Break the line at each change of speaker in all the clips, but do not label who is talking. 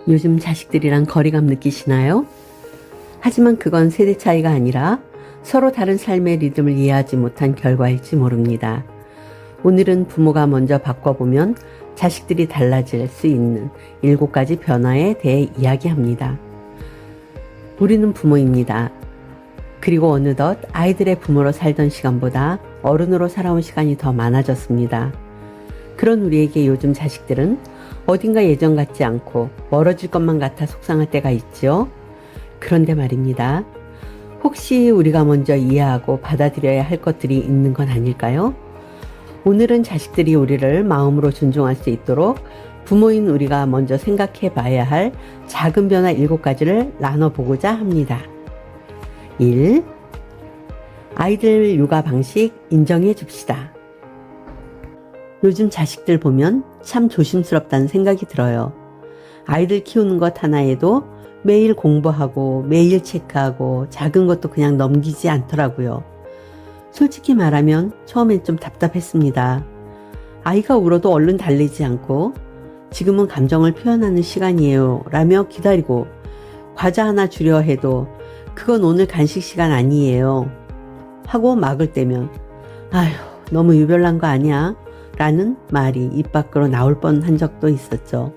요즘 자식들이랑 거리감 느끼시나요? 하지만 그건 세대 차이가 아니라 서로 다른 삶의 리듬을 이해하지 못한 결과일지 모릅니다. 오늘은 부모가 먼저 바꿔보면 자식들이 달라질 수 있는 7가지 변화에 대해 이야기합니다. 우리는 부모입니다. 그리고 어느덧 아이들의 부모로 살던 시간보다 어른으로 살아온 시간이 더 많아졌습니다. 그런 우리에게 요즘 자식들은 어딘가 예전 같지 않고 멀어질 것만 같아 속상할 때가 있죠. 그런데 말입니다. 혹시 우리가 먼저 이해하고 받아들여야 할 것들이 있는 건 아닐까요? 오늘은 자식들이 우리를 마음으로 존중할 수 있도록 부모인 우리가 먼저 생각해 봐야 할 작은 변화 7가지를 나눠보고자 합니다. 1. 아이들 육아 방식 인정해 줍시다. 요즘 자식들 보면 참 조심스럽다는 생각이 들어요. 아이들 키우는 것 하나에도 매일 공부하고 매일 체크하고 작은 것도 그냥 넘기지 않더라고요. 솔직히 말하면 처음엔 좀 답답했습니다. 아이가 울어도 얼른 달래지 않고 지금은 감정을 표현하는 시간이에요 라며 기다리고 과자 하나 주려 해도 그건 오늘 간식 시간 아니에요 하고 막을 때면 아휴 너무 유별난 거 아니야? 라는 말이 입 밖으로 나올 뻔한 적도 있었죠.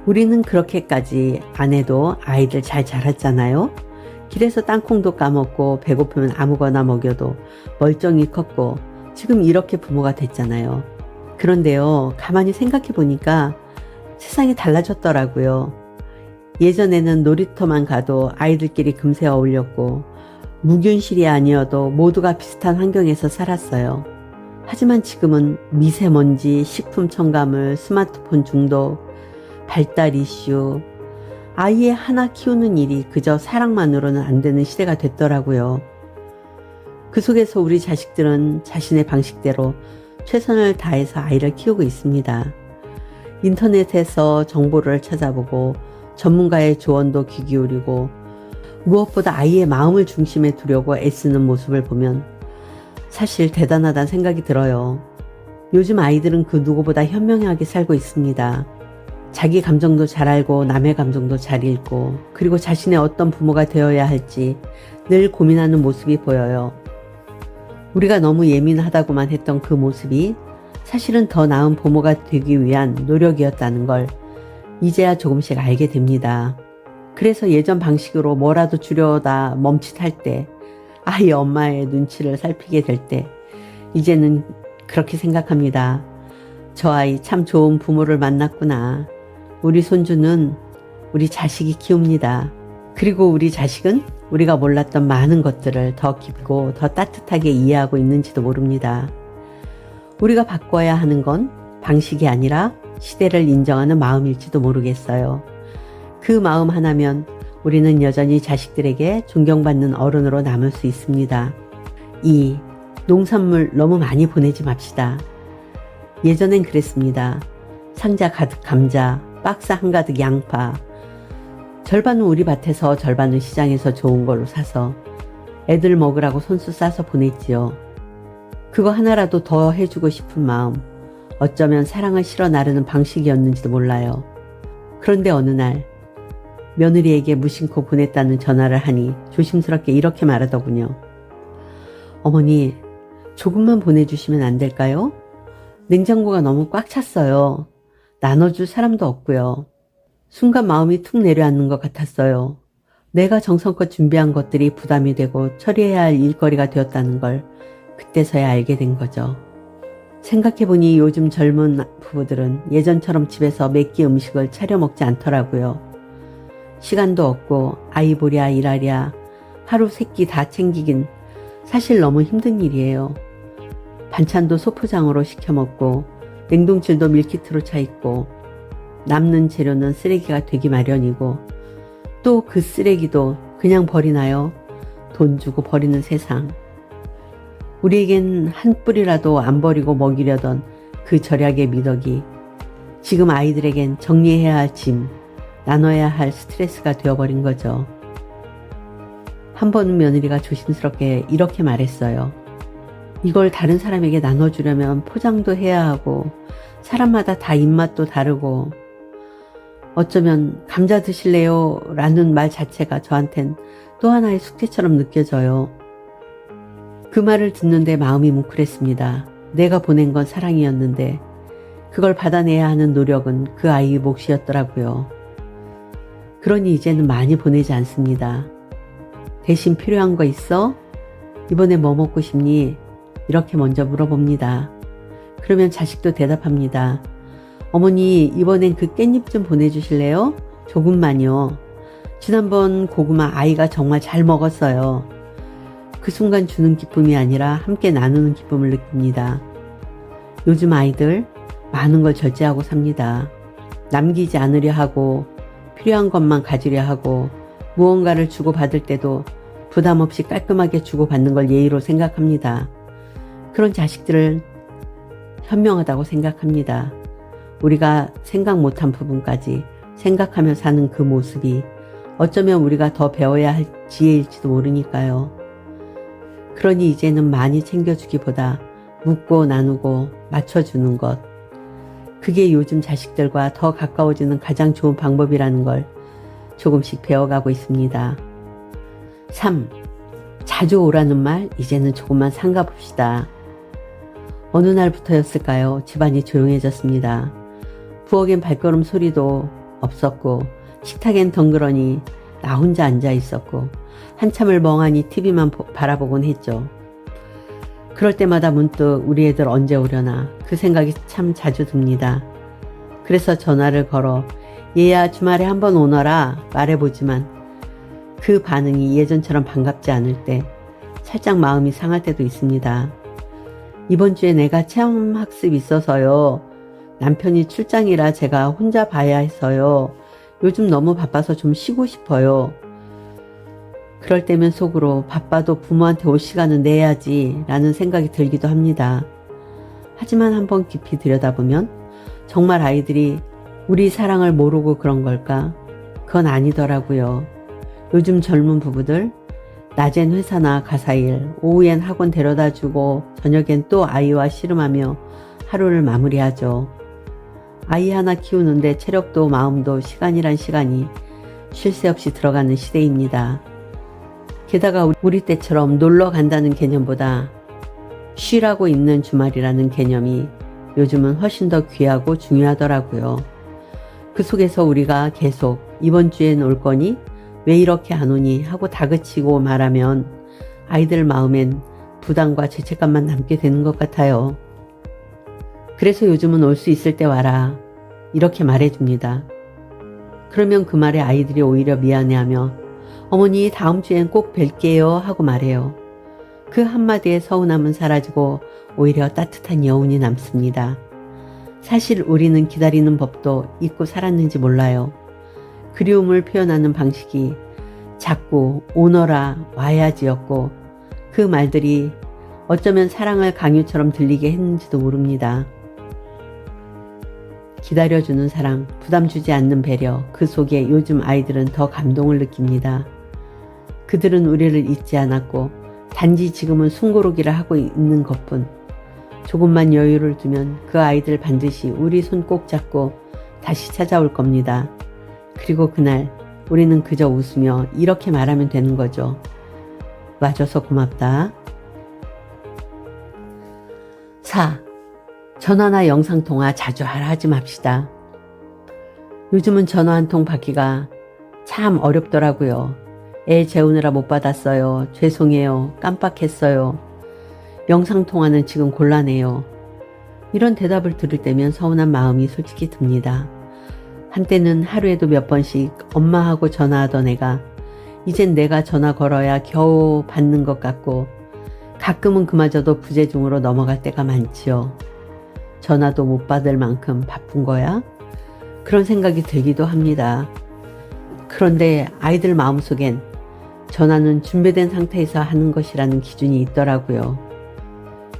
우리는 그렇게까지 안 해도 아이들 잘 자랐잖아요. 길에서 땅콩도 까먹고 배고프면 아무거나 먹여도 멀쩡히 컸고 지금 이렇게 부모가 됐잖아요. 그런데요, 가만히 생각해 보니까 세상이 달라졌더라고요. 예전에는 놀이터만 가도 아이들끼리 금세 어울렸고 무균실이 아니어도 모두가 비슷한 환경에서 살았어요. 하지만 지금은 미세먼지, 식품 첨가물, 스마트폰 중독, 발달 이슈, 아이 하나 키우는 일이 그저 사랑만으로는 안 되는 시대가 됐더라고요. 그 속에서 우리 자식들은 자신의 방식대로 최선을 다해서 아이를 키우고 있습니다. 인터넷에서 정보를 찾아보고 전문가의 조언도 귀 기울이고 무엇보다 아이의 마음을 중심에 두려고 애쓰는 모습을 보면 사실 대단하다는 생각이 들어요. 요즘 아이들은 그 누구보다 현명하게 살고 있습니다. 자기 감정도 잘 알고 남의 감정도 잘 읽고 그리고 자신의 어떤 부모가 되어야 할지 늘 고민하는 모습이 보여요. 우리가 너무 예민하다고만 했던 그 모습이 사실은 더 나은 부모가 되기 위한 노력이었다는 걸 이제야 조금씩 알게 됩니다. 그래서 예전 방식으로 뭐라도 주려다 멈칫할 때 아이 엄마의 눈치를 살피게 될 때 이제는 그렇게 생각합니다. 저 아이 참 좋은 부모를 만났구나. 우리 손주는 우리 자식이 키웁니다. 그리고 우리 자식은 우리가 몰랐던 많은 것들을 더 깊고 더 따뜻하게 이해하고 있는지도 모릅니다. 우리가 바꿔야 하는 건 방식이 아니라 시대를 인정하는 마음일지도 모르겠어요. 그 마음 하나면 우리는 여전히 자식들에게 존경받는 어른으로 남을 수 있습니다. 2. 농산물 너무 많이 보내지 맙시다. 예전엔 그랬습니다. 상자 가득 감자, 박스 한가득 양파. 절반은 우리 밭에서 절반은 시장에서 좋은 걸로 사서 애들 먹으라고 손수 싸서 보냈지요. 그거 하나라도 더 해주고 싶은 마음, 어쩌면 사랑을 실어 나르는 방식이었는지도 몰라요. 그런데 어느 날 며느리에게 무심코 보냈다는 전화를 하니 조심스럽게 이렇게 말하더군요. 어머니, 조금만 보내주시면 안 될까요? 냉장고가 너무 꽉 찼어요. 나눠줄 사람도 없고요. 순간 마음이 툭 내려앉는 것 같았어요. 내가 정성껏 준비한 것들이 부담이 되고 처리해야 할 일거리가 되었다는 걸 그때서야 알게 된 거죠. 생각해보니 요즘 젊은 부부들은 예전처럼 집에서 몇 끼 음식을 차려 먹지 않더라고요. 시간도 없고 아이 보랴 일하랴 하루 3끼 다 챙기긴 사실 너무 힘든 일이에요. 반찬도 소포장으로 시켜 먹고 냉동실도 밀키트로 차 있고 남는 재료는 쓰레기가 되기 마련이고 또 그 쓰레기도 그냥 버리나요? 돈 주고 버리는 세상. 우리에겐 한 뿌리라도 안 버리고 먹이려던 그 절약의 미덕이 지금 아이들에겐 정리해야 할 짐, 나눠야 할 스트레스가 되어버린 거죠. 한 번은 며느리가 조심스럽게 이렇게 말했어요. 이걸 다른 사람에게 나눠주려면 포장도 해야 하고 사람마다 다 입맛도 다르고 어쩌면 감자 드실래요? 라는 말 자체가 저한텐 또 하나의 숙제처럼 느껴져요. 그 말을 듣는데 마음이 뭉클했습니다. 내가 보낸 건 사랑이었는데 그걸 받아내야 하는 노력은 그 아이의 몫이었더라고요. 그러니 이제는 많이 보내지 않습니다. 대신 필요한 거 있어? 이번에 뭐 먹고 싶니? 이렇게 먼저 물어봅니다. 그러면 자식도 대답합니다. 어머니, 이번엔 그 깻잎 좀 보내주실래요? 조금만요. 지난번 고구마 아이가 정말 잘 먹었어요. 그 순간 주는 기쁨이 아니라 함께 나누는 기쁨을 느낍니다. 요즘 아이들 많은 걸 절제하고 삽니다. 남기지 않으려 하고 필요한 것만 가지려 하고 무언가를 주고받을 때도 부담 없이 깔끔하게 주고받는 걸 예의로 생각합니다. 그런 자식들을 현명하다고 생각합니다. 우리가 생각 못한 부분까지 생각하며 사는 그 모습이 어쩌면 우리가 더 배워야 할 지혜일지도 모르니까요. 그러니 이제는 많이 챙겨주기보다 묻고 나누고 맞춰주는 것. 그게 요즘 자식들과 더 가까워지는 가장 좋은 방법이라는 걸 조금씩 배워가고 있습니다. 3. 자주 오라는 말 이제는 조금만 삼가봅시다. 어느 날부터였을까요? 집안이 조용해졌습니다. 부엌엔 발걸음 소리도 없었고 식탁엔 덩그러니 나 혼자 앉아 있었고 한참을 멍하니 TV만 바라보곤 했죠. 그럴 때마다 문득 우리 애들 언제 오려나 그 생각이 참 자주 듭니다. 그래서 전화를 걸어 얘야 주말에 한번 오너라 말해보지만 그 반응이 예전처럼 반갑지 않을 때 살짝 마음이 상할 때도 있습니다. 이번 주에 내가 체험학습 있어서요. 남편이 출장이라 제가 혼자 봐야 해서요. 요즘 너무 바빠서 좀 쉬고 싶어요. 그럴 때면 속으로 바빠도 부모한테 올 시간은 내야지 라는 생각이 들기도 합니다. 하지만 한번 깊이 들여다보면 정말 아이들이 우리 사랑을 모르고 그런 걸까? 그건 아니더라고요. 요즘 젊은 부부들 낮엔 회사나 가사일, 오후엔 학원 데려다주고 저녁엔 또 아이와 씨름하며 하루를 마무리하죠. 아이 하나 키우는데 체력도 마음도 시간이란 시간이 쉴 새 없이 들어가는 시대입니다. 게다가 우리 때처럼 놀러 간다는 개념보다 쉬라고 있는 주말이라는 개념이 요즘은 훨씬 더 귀하고 중요하더라고요. 그 속에서 우리가 계속 이번 주엔 올 거니? 왜 이렇게 안 오니? 하고 다그치고 말하면 아이들 마음엔 부담과 죄책감만 남게 되는 것 같아요. 그래서 요즘은 올 수 있을 때 와라. 이렇게 말해줍니다. 그러면 그 말에 아이들이 오히려 미안해하며 어머니 다음 주엔 꼭 뵐게요 하고 말해요. 그 한마디에 서운함은 사라지고 오히려 따뜻한 여운이 남습니다. 사실 우리는 기다리는 법도 잊고 살았는지 몰라요. 그리움을 표현하는 방식이 자꾸 오너라 와야지였고 그 말들이 어쩌면 사랑을 강요처럼 들리게 했는지도 모릅니다. 기다려주는 사랑, 부담 주지 않는 배려, 그 속에 요즘 아이들은 더 감동을 느낍니다. 그들은 우리를 잊지 않았고 단지 지금은 숨고르기를 하고 있는 것뿐. 조금만 여유를 두면 그 아이들 반드시 우리 손 꼭 잡고 다시 찾아올 겁니다. 그리고 그날 우리는 그저 웃으며 이렇게 말하면 되는 거죠. 와줘서 고맙다. 4. 전화나 영상통화 자주 하지 맙시다. 요즘은 전화 한 통 받기가 참 어렵더라고요. 애 재우느라 못 받았어요. 죄송해요. 깜빡했어요. 영상통화는 지금 곤란해요. 이런 대답을 들을 때면 서운한 마음이 솔직히 듭니다. 한때는 하루에도 몇 번씩 엄마하고 전화하던 애가 이젠 내가 전화 걸어야 겨우 받는 것 같고 가끔은 그마저도 부재중으로 넘어갈 때가 많지요. 전화도 못 받을 만큼 바쁜 거야? 그런 생각이 들기도 합니다. 그런데 아이들 마음속엔 전화는 준비된 상태에서 하는 것이라는 기준이 있더라고요.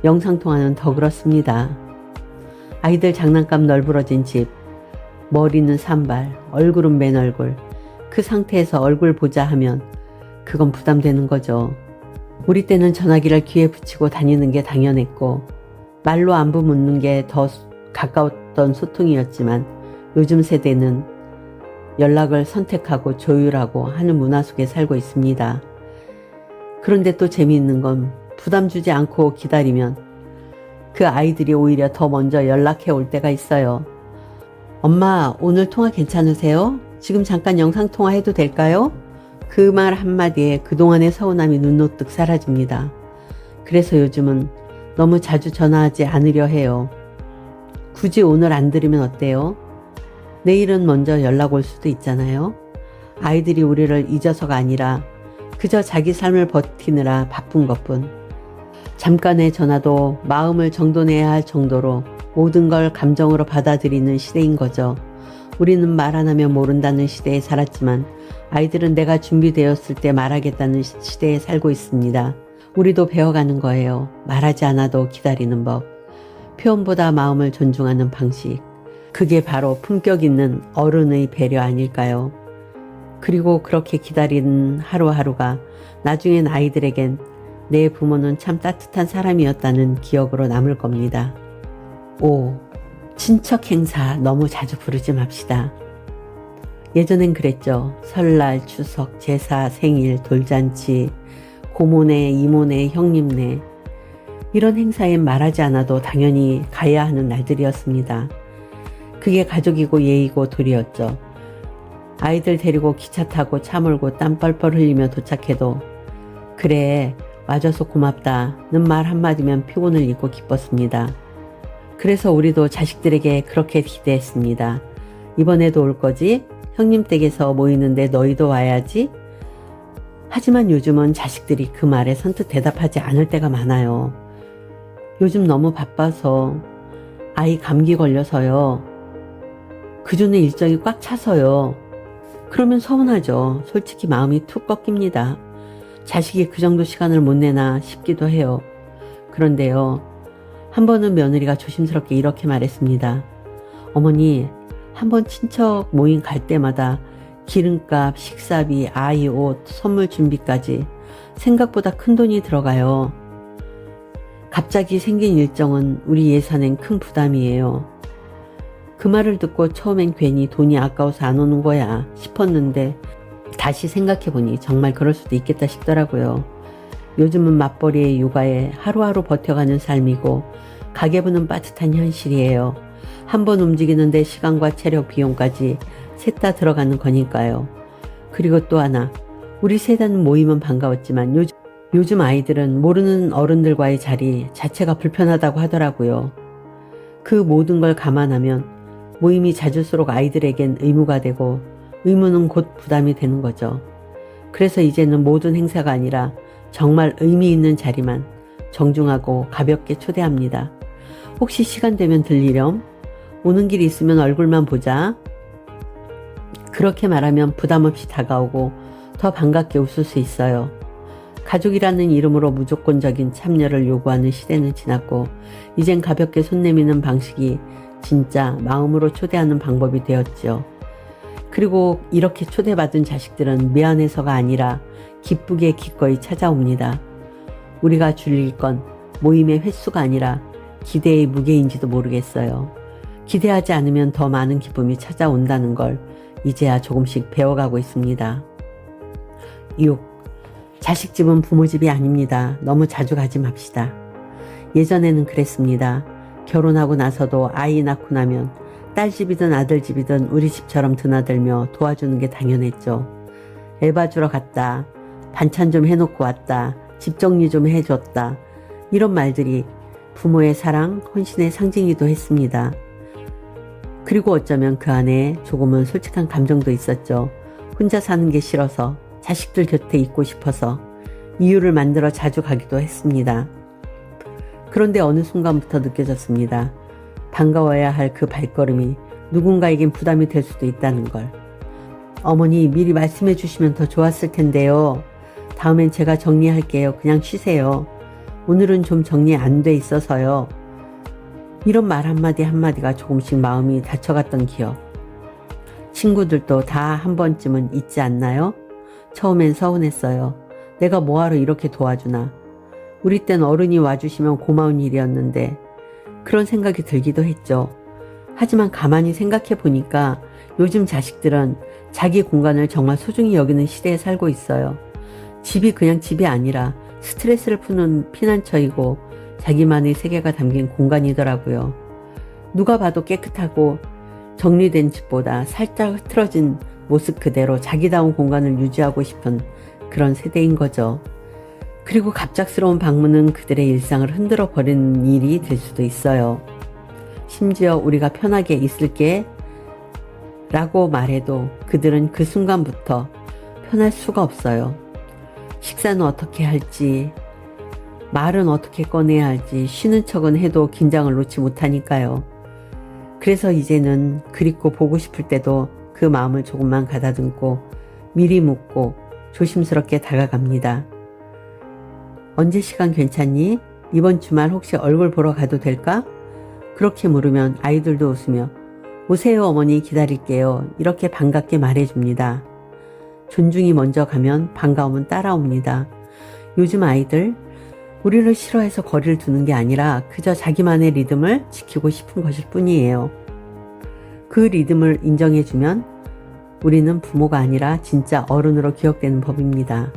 영상통화는 더 그렇습니다. 아이들 장난감 널브러진 집, 머리는 산발, 얼굴은 맨 얼굴. 그 상태에서 얼굴 보자 하면 그건 부담되는 거죠. 우리 때는 전화기를 귀에 붙이고 다니는 게 당연했고 말로 안부 묻는 게 더 가까웠던 소통이었지만 요즘 세대는 연락을 선택하고 조율하고 하는 문화 속에 살고 있습니다. 그런데 또 재미있는 건 부담 주지 않고 기다리면 그 아이들이 오히려 더 먼저 연락해 올 때가 있어요. 엄마, 오늘 통화 괜찮으세요? 지금 잠깐 영상통화 해도 될까요? 그 말 한마디에 그동안의 서운함이 눈노뜩 사라집니다. 그래서 요즘은 너무 자주 전화하지 않으려 해요. 굳이 오늘 안 들으면 어때요? 내일은 먼저 연락 올 수도 있잖아요. 아이들이 우리를 잊어서가 아니라 그저 자기 삶을 버티느라 바쁜 것뿐. 잠깐의 전화도 마음을 정돈해야 할 정도로 모든 걸 감정으로 받아들이는 시대인 거죠. 우리는 말 안 하면 모른다는 시대에 살았지만 아이들은 내가 준비되었을 때 말하겠다는 시대에 살고 있습니다. 우리도 배워가는 거예요. 말하지 않아도 기다리는 법. 표현보다 마음을 존중하는 방식. 그게 바로 품격 있는 어른의 배려 아닐까요? 그리고 그렇게 기다리는 하루하루가 나중엔 아이들에겐 내 부모는 참 따뜻한 사람이었다는 기억으로 남을 겁니다. 5. 친척 행사 너무 자주 부르지 맙시다. 예전엔 그랬죠. 설날, 추석, 제사, 생일, 돌잔치, 고모네, 이모네, 형님네. 이런 행사엔 말하지 않아도 당연히 가야 하는 날들이었습니다. 그게 가족이고 예의고 도리였죠. 아이들 데리고 기차 타고 차 몰고 땀 뻘뻘 흘리며 도착해도 그래, 와줘서 고맙다는 말 한마디면 피곤을 잊고 기뻤습니다. 그래서 우리도 자식들에게 그렇게 기대했습니다. 이번에도 올 거지? 형님 댁에서 모이는데 너희도 와야지? 하지만 요즘은 자식들이 그 말에 선뜻 대답하지 않을 때가 많아요. 요즘 너무 바빠서, 아이 감기 걸려서요. 그전에 일정이 꽉 차서요. 그러면 서운하죠. 솔직히 마음이 툭 꺾입니다. 자식이 그 정도 시간을 못 내나 싶기도 해요. 그런데요, 한 번은 며느리가 조심스럽게 이렇게 말했습니다. 어머니, 한 번 친척 모임 갈 때마다 기름값, 식사비, 아이 옷, 선물 준비까지 생각보다 큰 돈이 들어가요. 갑자기 생긴 일정은 우리 예산엔 큰 부담이에요. 그 말을 듣고 처음엔 괜히 돈이 아까워서 안 오는 거야 싶었는데 다시 생각해보니 정말 그럴 수도 있겠다 싶더라고요. 요즘은 맞벌이의 육아에 하루하루 버텨가는 삶이고 가계부는 빠듯한 현실이에요. 한 번 움직이는데 시간과 체력, 비용까지 셋 다 들어가는 거니까요. 그리고 또 하나, 우리 세단 모임은 반가웠지만 요즘 아이들은 모르는 어른들과의 자리 자체가 불편하다고 하더라고요. 그 모든 걸 감안하면 모임이 잦을수록 아이들에겐 의무가 되고 의무는 곧 부담이 되는 거죠. 그래서 이제는 모든 행사가 아니라 정말 의미 있는 자리만 정중하고 가볍게 초대합니다. 혹시 시간 되면 들리렴? 오는 길 있으면 얼굴만 보자. 그렇게 말하면 부담 없이 다가오고 더 반갑게 웃을 수 있어요. 가족이라는 이름으로 무조건적인 참여를 요구하는 시대는 지났고 이젠 가볍게 손 내미는 방식이 진짜 마음으로 초대하는 방법이 되었죠. 그리고 이렇게 초대받은 자식들은 미안해서가 아니라 기쁘게 기꺼이 찾아옵니다. 우리가 줄일 건 모임의 횟수가 아니라 기대의 무게인지도 모르겠어요. 기대하지 않으면 더 많은 기쁨이 찾아온다는 걸 이제야 조금씩 배워가고 있습니다. 6. 자식 집은 부모 집이 아닙니다. 너무 자주 가지 맙시다. 예전에는 그랬습니다. 결혼하고 나서도 아이 낳고 나면 딸 집이든 아들 집이든 우리 집처럼 드나들며 도와주는 게 당연했죠. 애 봐주러 갔다. 반찬 좀 해놓고 왔다. 집 정리 좀 해줬다. 이런 말들이 부모의 사랑, 헌신의 상징이기도 했습니다. 그리고 어쩌면 그 안에 조금은 솔직한 감정도 있었죠. 혼자 사는 게 싫어서, 자식들 곁에 있고 싶어서 이유를 만들어 자주 가기도 했습니다. 그런데 어느 순간부터 느껴졌습니다. 반가워야 할 그 발걸음이 누군가에겐 부담이 될 수도 있다는 걸. 어머니, 미리 말씀해 주시면 더 좋았을 텐데요. 다음엔 제가 정리할게요. 그냥 쉬세요. 오늘은 좀 정리 안 돼 있어서요. 이런 말 한마디 한마디가 조금씩 마음이 다쳐갔던 기억. 친구들도 다 한 번쯤은 있지 않나요? 처음엔 서운했어요. 내가 뭐하러 이렇게 도와주나. 우리 땐 어른이 와주시면 고마운 일이었는데 그런 생각이 들기도 했죠. 하지만 가만히 생각해 보니까 요즘 자식들은 자기 공간을 정말 소중히 여기는 시대에 살고 있어요. 집이 그냥 집이 아니라 스트레스를 푸는 피난처이고 자기만의 세계가 담긴 공간이더라고요. 누가 봐도 깨끗하고 정리된 집보다 살짝 흐트러진 모습 그대로 자기다운 공간을 유지하고 싶은 그런 세대인 거죠. 그리고 갑작스러운 방문은 그들의 일상을 흔들어 버리는 일이 될 수도 있어요. 심지어 우리가 편하게 있을게 라고 말해도 그들은 그 순간부터 편할 수가 없어요. 식사는 어떻게 할지, 말은 어떻게 꺼내야 할지 쉬는 척은 해도 긴장을 놓지 못하니까요. 그래서 이제는 그립고 보고 싶을 때도 그 마음을 조금만 가다듬고 미리 묻고 조심스럽게 다가갑니다. 언제 시간 괜찮니? 이번 주말 혹시 얼굴 보러 가도 될까? 그렇게 물으면 아이들도 웃으며 오세요 어머니 기다릴게요. 이렇게 반갑게 말해줍니다. 존중이 먼저 가면 반가움은 따라옵니다. 요즘 아이들 우리를 싫어해서 거리를 두는 게 아니라 그저 자기만의 리듬을 지키고 싶은 것일 뿐이에요. 그 리듬을 인정해주면 우리는 부모가 아니라 진짜 어른으로 기억되는 법입니다.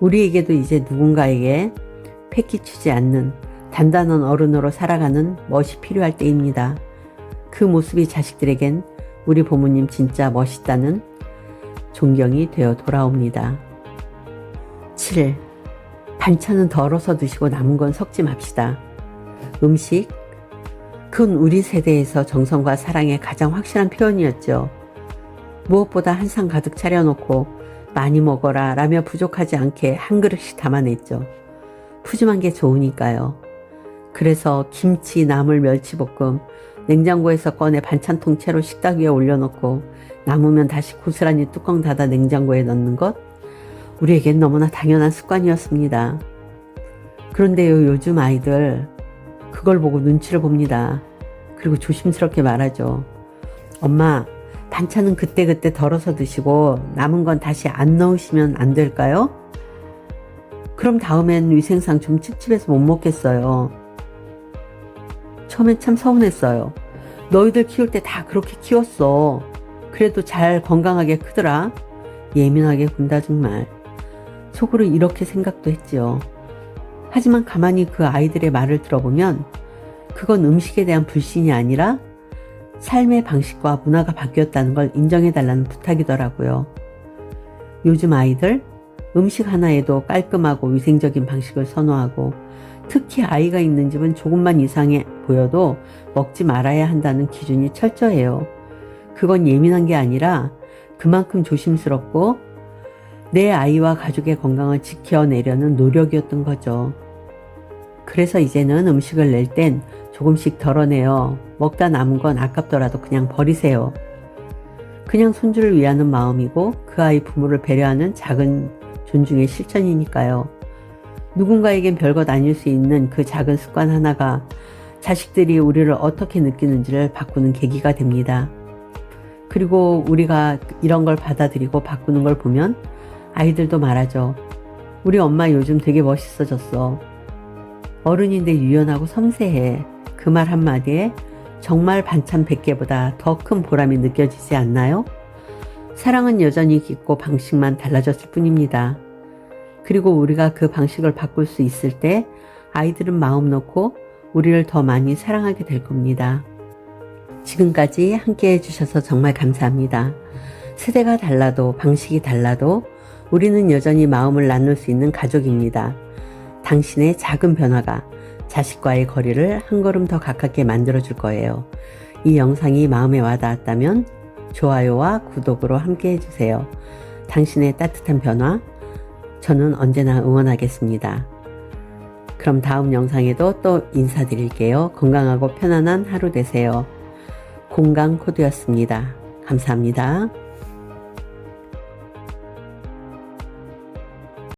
우리에게도 이제 누군가에게 패기치지 않는 단단한 어른으로 살아가는 멋이 필요할 때입니다. 그 모습이 자식들에겐 우리 부모님 진짜 멋있다는 존경이 되어 돌아옵니다. 7. 반찬은 덜어서 드시고 남은 건 섞지 맙시다. 음식, 그건 우리 세대에서 정성과 사랑의 가장 확실한 표현이었죠. 무엇보다 한 상 가득 차려놓고 많이 먹어라 라며 부족하지 않게 한 그릇씩 담아냈죠. 푸짐한 게 좋으니까요. 그래서 김치, 나물, 멸치볶음 냉장고에서 꺼내 반찬통 채로 식탁 위에 올려놓고 남으면 다시 고스란히 뚜껑 닫아 냉장고에 넣는 것, 우리에겐 너무나 당연한 습관이었습니다. 그런데요, 요즘 아이들 그걸 보고 눈치를 봅니다. 그리고 조심스럽게 말하죠. 엄마, 반찬은 그때그때 덜어서 드시고 남은 건 다시 안 넣으시면 안 될까요? 그럼 다음엔 위생상 좀 찝찝해서 못 먹겠어요. 처음엔 참 서운했어요. 너희들 키울 때 다 그렇게 키웠어. 그래도 잘 건강하게 크더라. 예민하게 군다 정말. 속으로 이렇게 생각도 했지요. 하지만 가만히 그 아이들의 말을 들어보면 그건 음식에 대한 불신이 아니라 삶의 방식과 문화가 바뀌었다는 걸 인정해달라는 부탁이더라고요. 요즘 아이들 음식 하나에도 깔끔하고 위생적인 방식을 선호하고 특히 아이가 있는 집은 조금만 이상해 보여도 먹지 말아야 한다는 기준이 철저해요. 그건 예민한 게 아니라 그만큼 조심스럽고 내 아이와 가족의 건강을 지켜내려는 노력이었던 거죠. 그래서 이제는 음식을 낼 땐 조금씩 덜어내요. 먹다 남은 건 아깝더라도 그냥 버리세요. 그냥 손주를 위하는 마음이고 그 아이 부모를 배려하는 작은 존중의 실천이니까요. 누군가에겐 별것 아닐 수 있는 그 작은 습관 하나가 자식들이 우리를 어떻게 느끼는지를 바꾸는 계기가 됩니다. 그리고 우리가 이런 걸 받아들이고 바꾸는 걸 보면 아이들도 말하죠. 우리 엄마 요즘 되게 멋있어졌어. 어른인데 유연하고 섬세해. 그 말 한마디에 정말 반찬 100개보다 더 큰 보람이 느껴지지 않나요? 사랑은 여전히 깊고 방식만 달라졌을 뿐입니다. 그리고 우리가 그 방식을 바꿀 수 있을 때 아이들은 마음 놓고 우리를 더 많이 사랑하게 될 겁니다. 지금까지 함께 해주셔서 정말 감사합니다. 세대가 달라도 방식이 달라도 우리는 여전히 마음을 나눌 수 있는 가족입니다. 당신의 작은 변화가 자식과의 거리를 한 걸음 더 가깝게 만들어줄 거예요. 이 영상이 마음에 와닿았다면 좋아요와 구독으로 함께 해주세요. 당신의 따뜻한 변화, 저는 언제나 응원하겠습니다. 그럼 다음 영상에도 또 인사드릴게요. 건강하고 편안한 하루 되세요. 공강코드였습니다. 감사합니다.